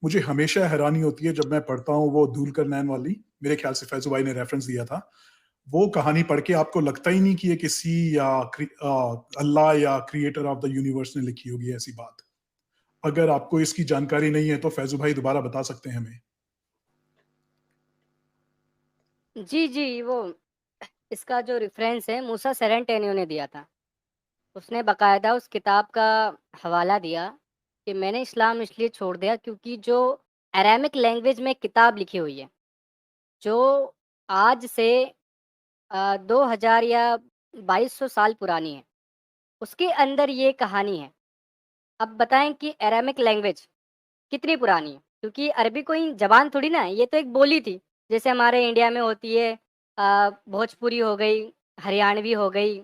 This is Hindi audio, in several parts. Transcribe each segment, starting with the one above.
मुझे हमेशा हैरानी होती है जब मैं पढ़ता हूँ वो धूलकर नैन वाली, मेरे ख्याल से फैज़ू भाई ने रेफ़रेंस दिया था। वो कहानी पढ़ के आपको लगता ही नहीं कि ये किसी या अल्लाह या क्रिएटर ऑफ द यूनिवर्स ने लिखी होगी ऐसी बात। अगर आपको इसकी जानकारी नहीं है तो फैज़ू भाई दोबारा बता सकते हैं हमें। जी, जी, वो इसका जो रेफ़रेंस है मूसा सेरेंटेनियो ने दिया था। उसने बाकायदा उस किताब का हवाला दिया कि मैंने इस्लाम इसलिए छोड़ दिया क्योंकि जो अरामिक लैंग्वेज में किताब लिखी हुई है, जो आज से 2000 या 2200 साल पुरानी है, उसके अंदर ये कहानी है। अब बताएँ कि अरामिक लैंग्वेज कितनी पुरानी है? क्योंकि अरबी कोई ज़बान थोड़ी ना है, ये तो एक बोली थी। जैसे हमारे इंडिया में होती है भोजपुरी हो गई, हरियाणवी हो गई,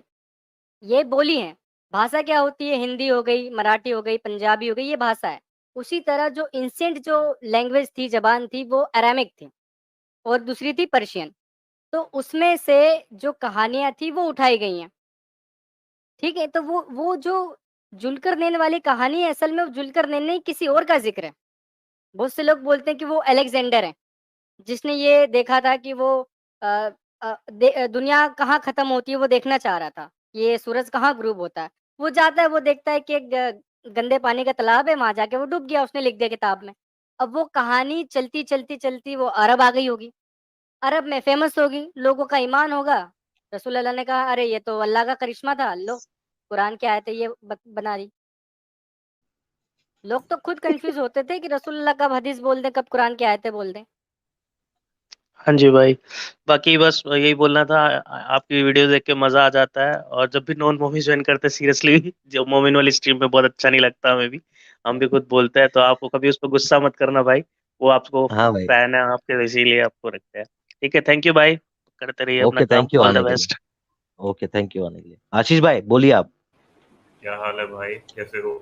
ये बोली हैं। भाषा क्या होती है? हिंदी हो गई, मराठी हो गई, पंजाबी हो गई, ये भाषा है। उसी तरह जो एंशिएंट जो लैंग्वेज थी, ज़बान थी, वो अरामिक थी और दूसरी थी पर्शियन। तो उसमें से जो कहानियाँ थी, वो उठाई गई हैं। ठीक है? तो वो जो जुल्करनैन वाली कहानी है, असल में वो जुल्करनैन नहीं, किसी और का ज़िक्र है। बहुत से लोग बोलते हैं कि वो अलेक्जेंडर है, जिसने ये देखा था कि वो अ दुनिया कहाँ ख़त्म होती है वो देखना चाह रहा था। ये सूरज कहाँ ग़ुरूब होता है। वो जाता है, वो देखता है कि एक गंदे पानी का तालाब है, वहाँ जाके वो डूब गया, उसने लिख दिया किताब में। अब वो कहानी चलती, चलती, चलती वो अरब आ गई होगी। अरब में फ़ेमस होगी, लोगों का ईमान होगा। रसूल अल्लाह ने कहा, "अरे! ये तो अल्लाह का करिश्मा था, लो, कुरान की आयतें ये बना दी।" लोग तो खुद कन्फ्यूज़ होते थे कि रसूल अल्लाह कब हदीस बोल दें, कब कुरान की आयतें बोल दें। हाँ जी भाई। बाकी बस यही बोलना था आपकी वीडियो देख के मज़ा आ जाता है और जब भी नॉन मोमी जॉइन करते हैं सीरियसली जो मोमिन वाली स्ट्रीम में बहुत अच्छा नहीं लगता हमें भी। हम भी खुद बोलते हैं तो आप कभी उस पे गुस्सा मत करना भाई। वो आपको हाँ भाई। फैन है आपके इसीलिए आपको रखते हैं। ठीक है, थैंक यू भाई। करते रहिए अपना ओके, काम। थैंक यू ऑल द आने के लिए। बेस्ट। ओके, थैंक यू आने के लिए। आशीष भाई बोलिए आप। क्या हाल है भाई, कैसे हो?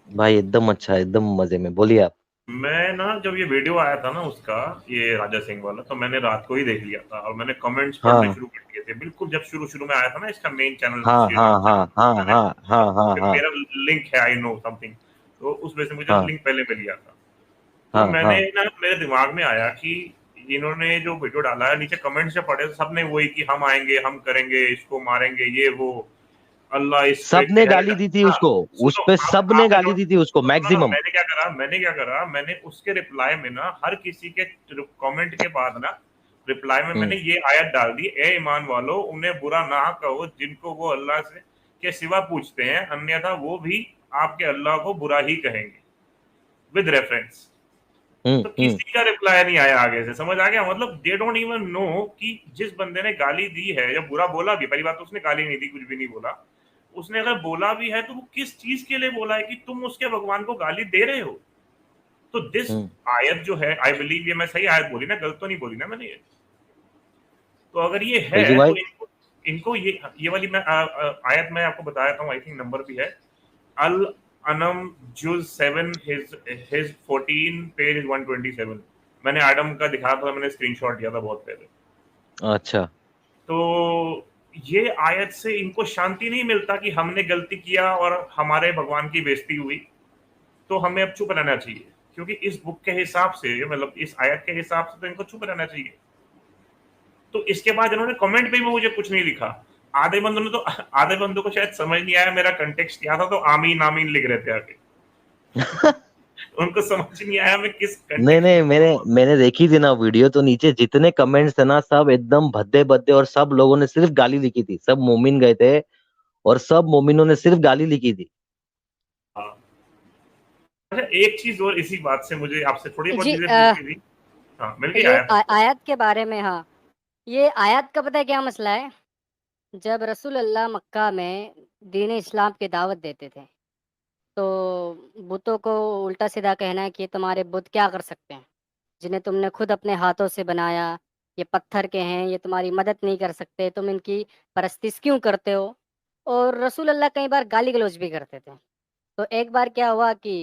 भाई एकदम अच्छा, एकदम मजे में, बोलिए आप। मैं ना जब ये वीडियो आया था ना उसका, ये राजा सिंह वाला, तो मैंने रात को ही देख लिया था और मैंने कमेंट्स पढ़ने हाँ शुरू कर दिए थे। बिल्कुल जब शुरू-शुरू में आया था ना इसका मेन चैनल हाँ इसलिए हाँ नाम था, हाँ हाँ मैंने हाँ हाँ हाँ हाँ मेरा लिंक है आई नो समथिंग, तो उस वजह से मुझे हाँ लिंक पहले मिल गया था। तो हाँ मैंने हाँ ना मेरे दिमाग में आया कि इन्होंने जो वीडियो डाला है, नीचे कमेंट्स जब पढ़े तो सबने वही कि हम आएँगे, हम करेंगे, इसको मारेंगे, ये वो, अल्लाह इस पे सबने कहर गाली दी थी हाँ, उसको। उस सुनो पे आप सबने आपने गाली नोट दी थी उसको सुनो ना, मैक्सिमम। मैंने क्या करा, मैंने उसके रिप्लाई में ना हर किसी के कमेंट के बाद ना रिप्लाई में मैंने ये आयत डाल दी, ए ईमान वालों उन्हें बुरा ना कहो जिनको वो अल्लाह से के सिवा पूछते हैं, अन्यथा वो भी आपके अल्लाह को बुरा ही कहेंगे, विद रेफरेंस। तो हम्म। किसी का रिप्लाई नहीं आया आगे से, समझ आ गया? मतलब दे डोंट इवन नो कि जिस बंदे ने गाली दी है या बुरा बोला भी, पहली बात तो उसने गाली नहीं दी, कुछ भी नहीं बोला। उसने अगर बोला भी है तो वो किस चीज़ के लिए बोला है कि तुम उसके भगवान को गाली दे रहे हो? तो दिस आयत जो है आई बिलीव ये मैं सही आयत बोली ना, गलत तो नहीं बोली ना मैंने ये? तो अगर ये फैजू है भाई। तो इनको ये वाली मैं आयत मैं आपको बता देता हूँ, आई थिंक नंबर भी है। अल अनम जुज 7 हिज 14 पेज 127। मैंने एडम का दिखाया था, मैंने स्क्रीनशॉट दिया था बहुत पहले। अच्छा। तो ये आयत से इनको शांति नहीं मिलता कि हमने गलती किया और हमारे भगवान की बेइज्जती हुई, तो हमें अब चुप रहना चाहिए, क्योंकि इस बुक के हिसाब से मतलब इस आयत के हिसाब से तो इनको चुप रहना चाहिए। तो इसके बाद इन्होंने कमेंट पे भी मुझे कुछ नहीं लिखा। आधे बंदों को शायद समझ नहीं आया मेरा कंटेक्स्ट क्या था, तो आमीन आमीन लिख रहे थे आगे। उनको समझ नहीं आया मैं किस नहीं कंटेक्स्ट नहीं, में मैंने बोल रहा मैंने देखी थी ना वीडियो, तो नीचे जितने कमेंट्स थे ना सब एकदम भद्दे भद्दे, और सब लोगों ने सिर्फ गाली लिखी थी। सब मोमिन गए थे और सब मोमिनों ने सिर्फ गाली लिखी थी। हूँ। हाँ। अच्छा एक चीज और इसी बात से मुझे आपसे थोड़ी बहुत जी चीजें पूछनी थी। हाँ, मिल गई ये आयत आपको? आयत के बारे में हाँ, ये आयत का पता है क्या मसला है? जब रसूल अल्लाह मक्का में दीन इस्लाम की दावत देते थे, तो बुतों को उल्टा-सीधा कहना है कि ये तुम्हारे बुत क्या कर सकते हैं? जिन्हें तुमने खुद अपने हाथों से बनाया, ये पत्थर के हैं, ये तुम्हारी मदद नहीं कर सकते, तुम इनकी परस्तिश क्यों करते हो? और रसूल अल्लाह कई बार गाली-गलौज भी करते थे। तो एक बार क्या हुआ कि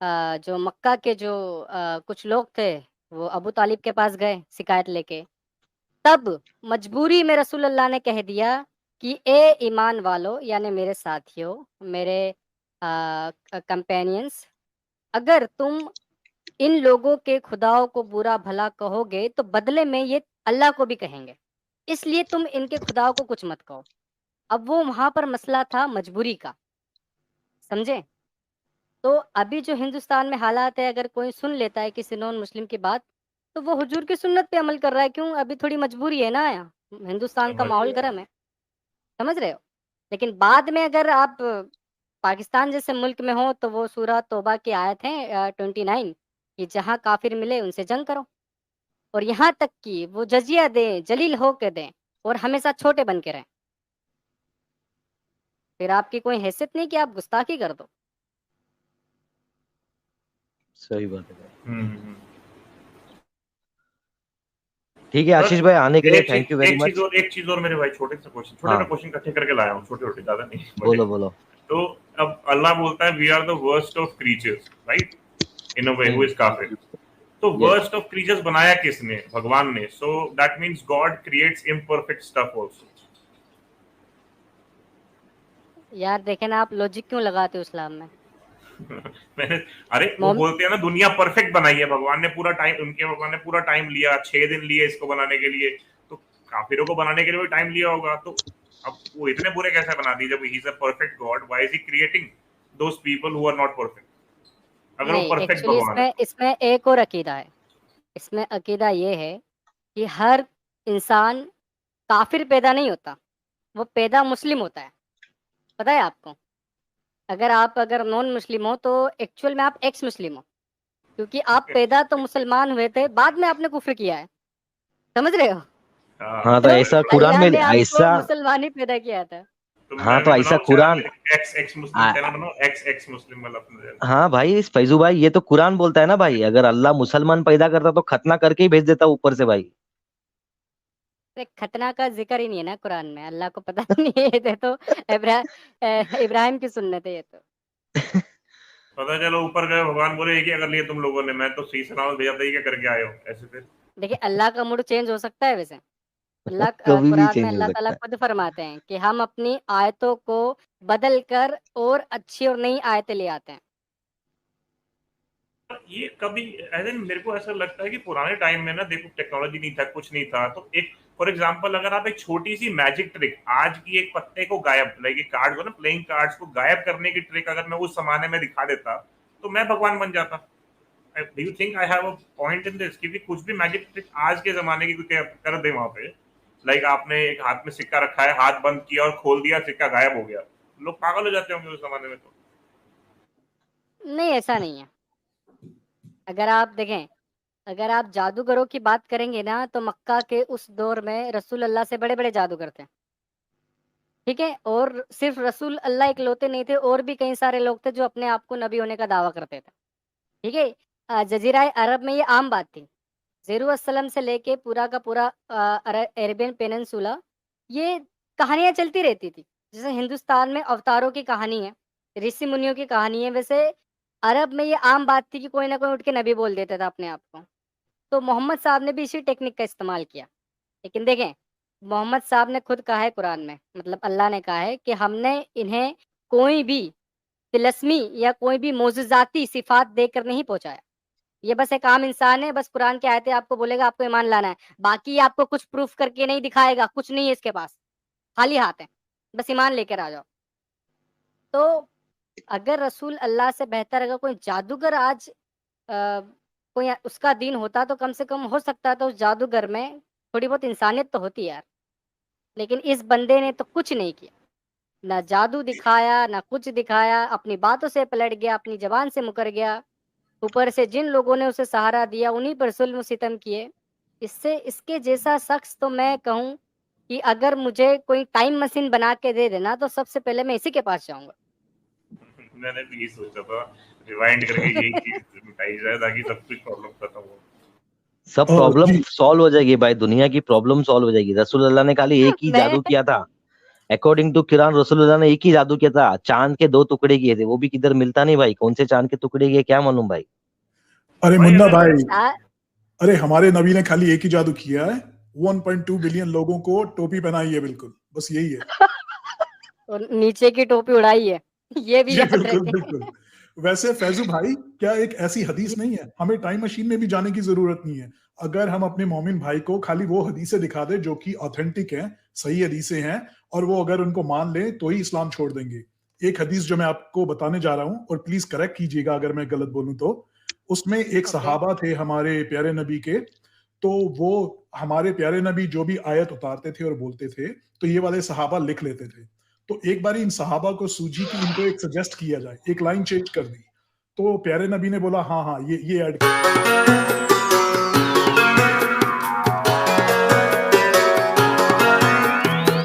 जो मक्का के जो कुछ लोग थे, वो अबू तालिब के पास गए शिकायत लेके। तब मजबूरी में रसूल अल्लाह ने कह दिया कि ए ईमान वालों यानी मेरे साथियों, मेरे कंपेनियंस, अगर तुम इन लोगों के खुदाओं को बुरा भला कहोगे तो बदले में ये अल्लाह को भी कहेंगे, इसलिए तुम इनके खुदाओं को कुछ मत कहो। अब वो वहां पर मसला था मजबूरी का, समझे? तो अभी जो हिंदुस्तान में हालात है, अगर कोई सुन लेता है किसी नॉन मुस्लिम की बात, तो वो हुजूर की सुन्नत पे अमल कर रहा है। क्यों? अभी थोड़ी मजबूरी है ना, हिंदुस्तान का समझ माहौल गया। गर्म है, समझ रहे हो? लेकिन बाद में अगर आप पाकिस्तान जैसे मुल्क में हो तो वो सूरह तौबा की आयत है 29 कि जहाँ काफिर मिले उनसे जंग करो, और यहाँ तक कि वो जजिया दें, जलील होके दें, और हमेशा छोटे बन के रहें। फिर आपकी कोई हैसियत नहीं कि आप गुस्ताखी कर दो। सही बात है भाई। हम्म। ठीक है सर आशीष भाई, आने के लिए एक थैंक यू वेरी मच। चीज और मेरे भाई, छोटे से क्वेश्चन, छोटे हाँ क्वेश्चन इकट्ठे करके लाया हूँ, छोटे छोटे, ज्यादा नहीं बड़े। बोलो बोलो। तो अब अल्लाह बोलता है we are the worst of creatures, right, in a way who is काफिर। तो Yes. वर्स्ट ऑफ क्रीचर्स बनाया किसने? भगवान ने। So that means God creates imperfect stuff also. यार देखे ना, आप लॉजिक क्यों लगाते हो इस्लाम में? मैंने, अरे वो बोलते हैं ना दुनिया परफेक्ट बनाई है भगवान ने, पूरा टाइम, उनके भगवान ने पूरा टाइम लिया, 6 दिन लिए इसको बनाने के लिए, तो काफिरों को बनाने के लिए भी टाइम लिया होगा। तो अब वो इतने बुरे कैसे बना दिए जब he is a perfect God? Why is he creating those people who are not perfect, अगर वो नहीं, परफेक्ट एक्चुअली भगवान है? इसमें एक और अकीदा है। इसमें अकीदा ये है कि हर इंसान काफिर पैदा नहीं होता, वो पैदा मुस्लिम होता है। पता है आपको? अगर नॉन मुस्लिम हो तो एक्चुअल में आप एक्स मुस्लिम हो, क्योंकि आप पैदा तो मुसलमान हुए थे, बाद में आपने कुफ्र किया है, समझ रहे हो? हाँ तो ऐसा कुरान अल्लाह में ने आपको ऐसा, मुसलमान ही पैदा किया था। तो हाँ मैं तो भी ऐसा बनाऊं कुरान, चैनल, एक्स मुस्लिम चैनल बनाओ, एक्स मुस्लिम वाला अपना चैनल। हाँ भाई इस फैजू भाई ये तो कुरान बोलता है ना भाई, अगर अल्लाह मुसलमान पैदा करता तो खतना करके ही भेज देता ऊपर से भाई। अरे खतना का जिक्र ही नहीं है ना कुरान में, अल्लाह को पता नहीं है, ये तो इब्राहिम की सुन्नत है ये तो। पता चलो ऊपर गए, भगवान बोले ये क्या कर लिया तुम लोगों ने, मैं तो सही सलामत भेजा था, ये क्या करके आए हो? ऐसे फिर देखिए अल्लाह का मूड चेंज हो सकता है वैसे। कभी भी कुरान में चेंज हो अल्लाह ताला सकता है। खुद फरमाते हैं कि हम अपनी आयतों को बदल कर और अच्छी और नई आयतें ले आते हैं। ये कभी मेरे को ऐसा लगता है कि पुराने टाइम में ना, देखो टेक्नोलॉजी नहीं था, कुछ नहीं था, तो एक फॉर एग्जांपल अगर आप एक छोटी सी मैजिक ट्रिक, आज की एक पत्ते को गायब, लाइक कार्ड को ना, प्लेइंग कार्ड्स को गायब करने की ट्रिक अगर मैं उस जमाने में दिखा देता तो मैं भगवान बन जाता। Do you think I have a point in this? क्योंकि कुछ भी मैजिक ट्रिक आज के जमाने की कोई कर दे वहां पे, लाइक आपने एक हाथ में सिक्का रखा है, हाथ बंद किया और खोल दिया, सिक्का गायब हो गया, लोग पागल हो जाते होंगे उस जमाने में। तो नहीं, ऐसा नहीं है। अगर आप देखें, अगर आप जादूगरों की बात करेंगे ना, तो मक्का के उस दौर में रसूल अल्लाह से बड़े बड़े जादूगर थे, ठीक है? और सिर्फ रसूल अल्लाह इकलौते नहीं थे, और भी कई सारे लोग थे जो अपने आप को नबी होने का दावा करते थे, ठीक है? जजीरा अरब में ये आम बात थी। ज़ेरू अस्सलम से लेके पूरा का पूरा अरेबियन पेनिनसुला, ये कहानियाँ चलती रहती थी। जैसे हिंदुस्तान में अवतारों की कहानी है, ऋषि मुनियों की कहानी है, वैसे अरब में ये आम बात थी कि कोई ना कोई उठ के नबी बोल देता था अपने आप को। तो मोहम्मद साहब ने भी इसी टेक्निक का इस्तेमाल किया। लेकिन देखें, मोहम्मद साहब ने खुद कहा है कुरान में, मतलब अल्लाह ने कहा है कि हमने इन्हें कोई भी तिलस्मी या कोई भी मोजज़ाती सिफ़ात देकर नहीं पहुँचाया। ये बस एक आम इंसान है, बस कुरान की आयतें आपको बोलेगा, आपको ईमान लाना है। बाकी आपको कुछ प्रूफ़ करके नहीं दिखाएगा, कुछ नहीं है इसके पास, खाली हाथ है। बस ईमान लेकर आ जाओ। तो अगर रसूल अल्लाह से बेहतर अगर कोई जादूगर आज कोई उसका दीन होता, तो कम से कम हो सकता था उस जादूगर में थोड़ी बहुत इंसानियत तो होती यार। लेकिन इस बंदे ने तो कुछ नहीं किया, ना जादू दिखाया, ना कुछ दिखाया, अपनी बातों से पलट गया, अपनी ज़बान से मुकर गया। ऊपर से जिन लोगों ने उसे सहारा दिया, उन्हीं पर ज़ुल्म सितम किए। इसके जैसा शख्स तो मैं कहूँ कि अगर मुझे कोई टाइम मशीन बना के दे देना, तो सबसे पहले मैं इसी के पास जाऊँगा। मैंने भी यही सोचा था, रिवाइंड करके यही चीज मिटाई जाए ताकि सब कुछ प्रॉब्लम खत्म हो। सब और प्रॉब्लम जी सॉल्व हो जाएगी भाई, दुनिया की प्रॉब्लम सॉल्व हो जाएगी। रसूलुल्लाह ने खाली एक ही मैं जादू किया था, अकॉर्डिंग टू कुरान रसूलुल्लाह ने एक ही जादू किया था, चांद के 2 टुकड़े किए थे, वो भी किधर मिलता नहीं भाई, कौन से चांद के टुकड़े किए क्या मालूम भाई। अरे भाई मुन्ना अगर भाई, आ, अरे हमारे नबी ने खाली एक ही जादू किया है, 1.2 बिलियन लोगों को टोपी पहनाई है, बिल्कुल बस यही है। और नीचे की टोपी उड़ाई है, ये भी जी याद बिल्कुल रखें। बिल्कुल। वैसे फैजू भाई, क्या एक ऐसी हदीस नहीं है, हमें टाइम मशीन में भी जाने की जरूरत नहीं है। अगर हम अपने मोमिन भाई को खाली वो हदीसें दिखा दे जो कि ऑथेंटिक हैं, सही हदीसें हैं, और वो अगर उनको मान ले तो ही इस्लाम छोड़ देंगे। एक हदीस जो मैं आपको बताने जा रहा हूँ, और प्लीज करेक्ट कीजिएगा अगर मैं गलत बोलूं तो, उसमें एक ओके। सहाबा थे हमारे प्यारे नबी के, तो वो हमारे प्यारे नबी जो भी आयत उतारते थे और बोलते थे, तो ये वाले सहाबा लिख लेते थे। तो एक बार इन सहाबा को सूझी कि इनको एक सजेस्ट किया जाए, एक लाइन चेंज कर दी। तो प्यारे नबी ने बोला हाँ हाँ ये ऐड